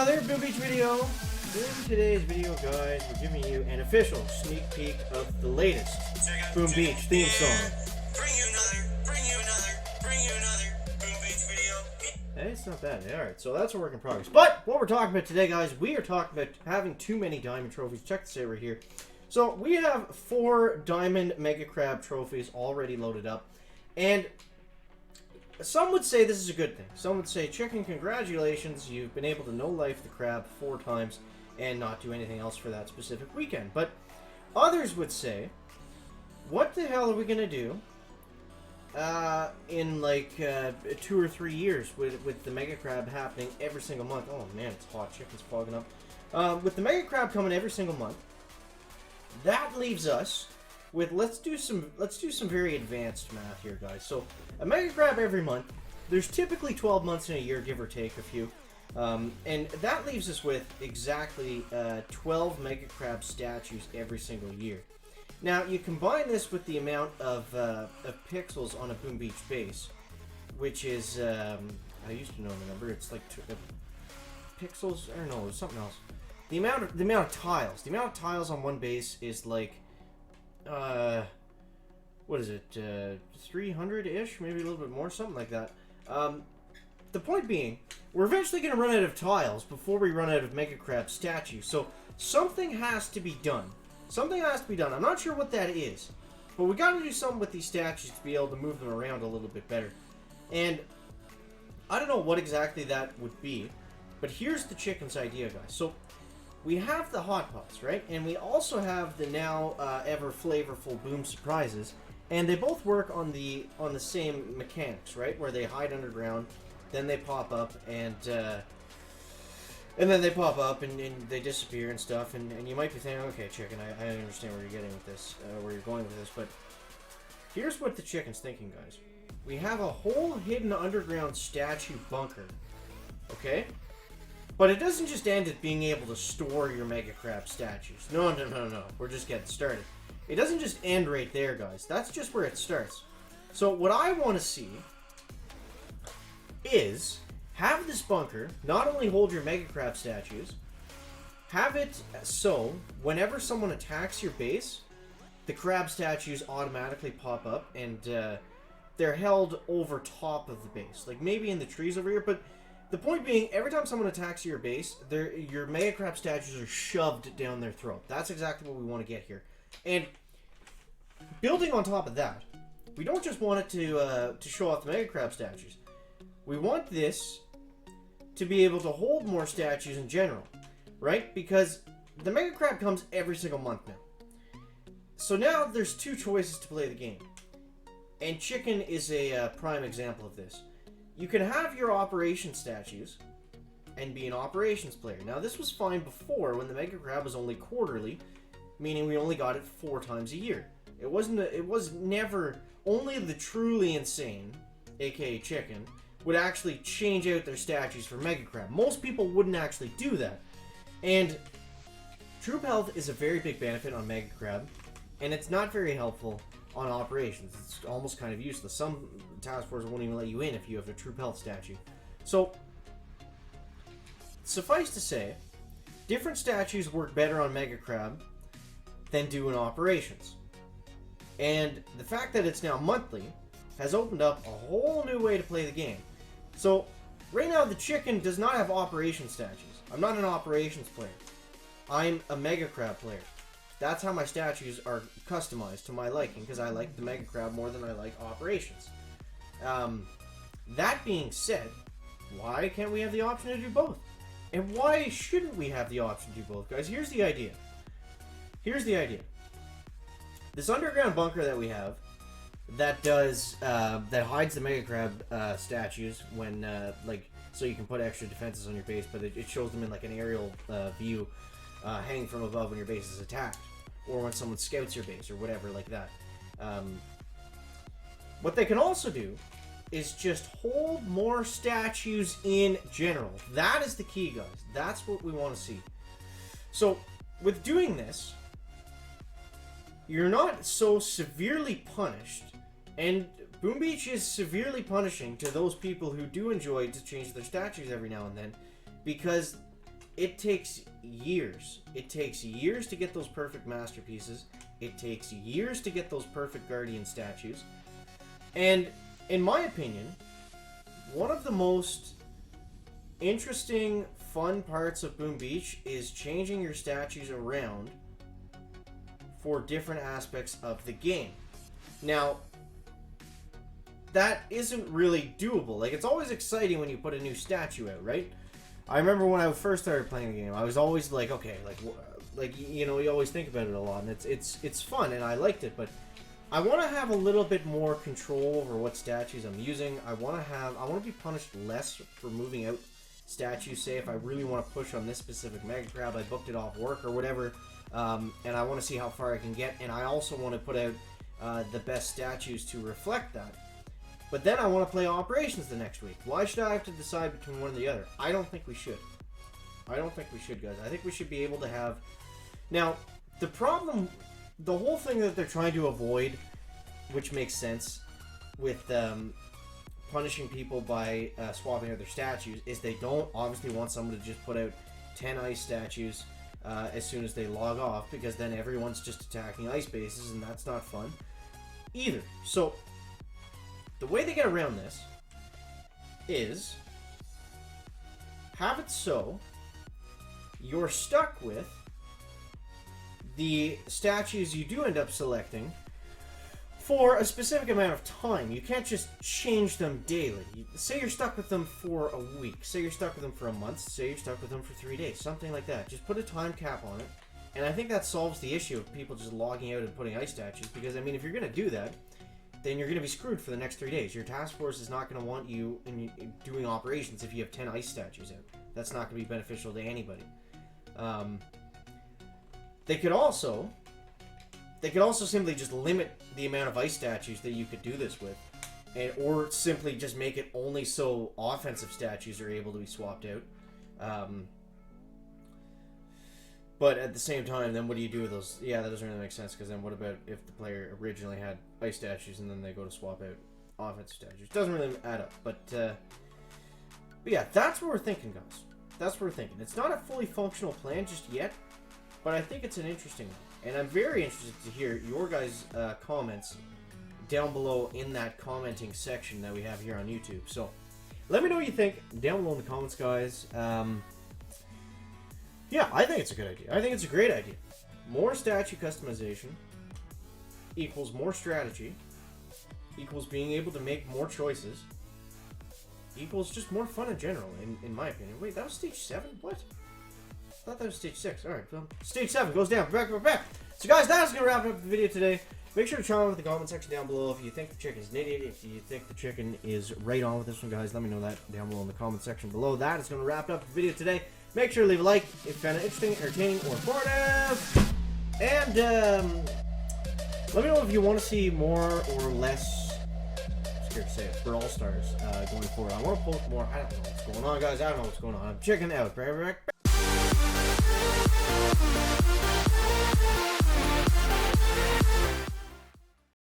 another Boom Beach video. In today's video, guys, we're giving you an official sneak peek of the latest Boom Beach theme song. Bring you another Boom Beach video. Hey, it's not bad. Alright, so that's a work in progress. But what we're talking about today, guys, we are talking about having too many diamond trophies. Check this out right here. So we have 4 diamond Mega Crab trophies already loaded up. And some would say this is a good thing. Some would say, Chicken, congratulations, you've been able to no-life the crab 4 times and not do anything else for that specific weekend. But others would say, what the hell are we going to do in like 2 or 3 years with the Mega Crab happening every single month? Oh man, it's hot. Chicken's fogging up. With the Mega Crab coming every single month, that leaves us with, let's do some very advanced math here, guys. So a Mega Crab every month. There's typically 12 months in a year, give or take a few. And that leaves us with exactly 12 Mega Crab statues every single year. Now, you combine this with the amount of pixels on a Boom Beach base, which is, I used to know the number, it's like pixels, I don't know, it's something else. The amount of tiles on one base is like, what is it, 300-ish, maybe a little bit more, something like that. The point being, we're eventually going to run out of tiles before we run out of Mega Crab statues, so something has to be done. Something has to be done. I'm not sure what that is, but we got to do something with these statues to be able to move them around a little bit better. And I don't know what exactly that would be, but here's the Chicken's idea, guys. So we have the Hot Pots, right? And we also have the now ever flavorful Boom Surprises, and they both work on the same mechanics, right? Where they hide underground, then they pop up, and then they pop up and they disappear and stuff. And you might be thinking, okay, Chicken, I understand where you're getting with this, where you're going with this, but here's what the Chicken's thinking, guys. We have a whole hidden underground statue bunker, okay? But it doesn't just end at being able to store your Mega Crab statues. No. We're just getting started. It doesn't just end right there, guys. That's just where it starts. So what I want to see is have this bunker not only hold your Mega Crab statues, have it so whenever someone attacks your base, the crab statues automatically pop up and they're held over top of the base. Like maybe in the trees over here, but the point being, every time someone attacks your base, your Mega Crab statues are shoved down their throat. That's exactly what we want to get here. And building on top of that, we don't just want it to show off the Mega Crab statues. We want this to be able to hold more statues in general, right? Because the Mega Crab comes every single month now. So now there's 2 choices to play the game. And Chicken is a prime example of this. You can have your operations statues and be an operations player. Now, this was fine before when the Mega Crab was only quarterly, meaning we only got it 4 times a year. It was never, only the truly insane, aka Chicken, would actually change out their statues for Mega Crab. Most people wouldn't actually do that. And Troop Health is a very big benefit on Mega Crab, and it's not very helpful on operations. It's almost kind of useless. Some task forces won't even let you in if you have a Troop Health statue. So, suffice to say, different statues work better on Mega Crab than do in operations. And the fact that it's now monthly has opened up a whole new way to play the game. So, right now the Chicken does not have operation statues. I'm not an operations player. I'm a Mega Crab player. That's how my statues are customized to my liking, because I like the Mega Crab more than I like operations. That being said, why can't we have the option to do both? And why shouldn't we have the option to do both, guys? Here's the idea. This underground bunker that we have, that does that hides the Mega Crab statues when so you can put extra defenses on your base, but it shows them in like an aerial view hanging from above when your base is attacked, or when someone scouts your base or whatever like that. What they can also do is just hold more statues in general. That is the key, guys. That's what we want to see. So with doing this, you're not so severely punished, and Boom Beach is severely punishing to those people who do enjoy to change their statues every now and then, because it takes years. It takes years to get those perfect masterpieces. It takes years to get those perfect guardian statues. And in my opinion, one of the most interesting, fun parts of Boom Beach is changing your statues around for different aspects of the game. Now, that isn't really doable. Like, it's always exciting when you put a new statue out, right? I remember when I first started playing the game, I was always like, okay, like you know, you always think about it a lot, and it's fun, and I liked it, but I want to have a little bit more control over what statues I'm using. I want to be punished less for moving out statues. Say if I really want to push on this specific Mega Crab, I booked it off work or whatever, and I want to see how far I can get, and I also want to put out the best statues to reflect that. But then I want to play Operations the next week. Why should I have to decide between one or the other? I don't think we should. I don't think we should, guys. I think we should be able to have... Now, the problem... The whole thing that they're trying to avoid, which makes sense, with punishing people by swapping out their statues, is they don't obviously want someone to just put out 10 ice statues as soon as they log off, because then everyone's just attacking ice bases, and that's not fun either. So... the way they get around this is have it so you're stuck with the statues you do end up selecting for a specific amount of time. You can't just change them daily. Say you're stuck with them for a week. Say you're stuck with them for a month. Say you're stuck with them for 3 days. Something like that. Just put a time cap on it. And I think that solves the issue of people just logging out and putting ice statues. Because, I mean, if you're going to do that, then you're going to be screwed for the next 3 days. Your task force is not going to want you in doing operations if you have 10 ice statues out. That's not going to be beneficial to anybody. They could also simply just limit the amount of ice statues that you could do this with, or simply just make it only so offensive statues are able to be swapped out. But at the same time, then what do you do with those? Yeah, that doesn't really make sense, because then what about if the player originally had ice statues and then they go to swap out offensive statues? Doesn't really add up. But yeah, that's what we're thinking, guys. That's what we're thinking. It's not a fully functional plan just yet, but I think it's an interesting one. And I'm very interested to hear your guys' comments down below in that commenting section that we have here on YouTube. So let me know what you think down below in the comments, guys. Yeah, I think it's a good idea. I think it's a great idea. More statue customization equals more strategy, equals being able to make more choices, equals just more fun in general, in my opinion. Wait, that was stage 7? What? I thought that was stage 6. Alright, well, stage 7 goes down. Back. So guys, that's going to wrap up the video today. Make sure to chime in with the comment section down below if you think the chicken's an idiot, if you think the chicken is right on with this one, guys. Let me know that down below in the comment section below. That is going to wrap up the video today. Make sure to leave a like if you found it interesting, entertaining, or informative. And let me know if you want to see more or less, I'm scared to say it, Brawl Stars going forward. I want to post more. I don't know what's going on, guys. I don't know what's going on. I'm checking out.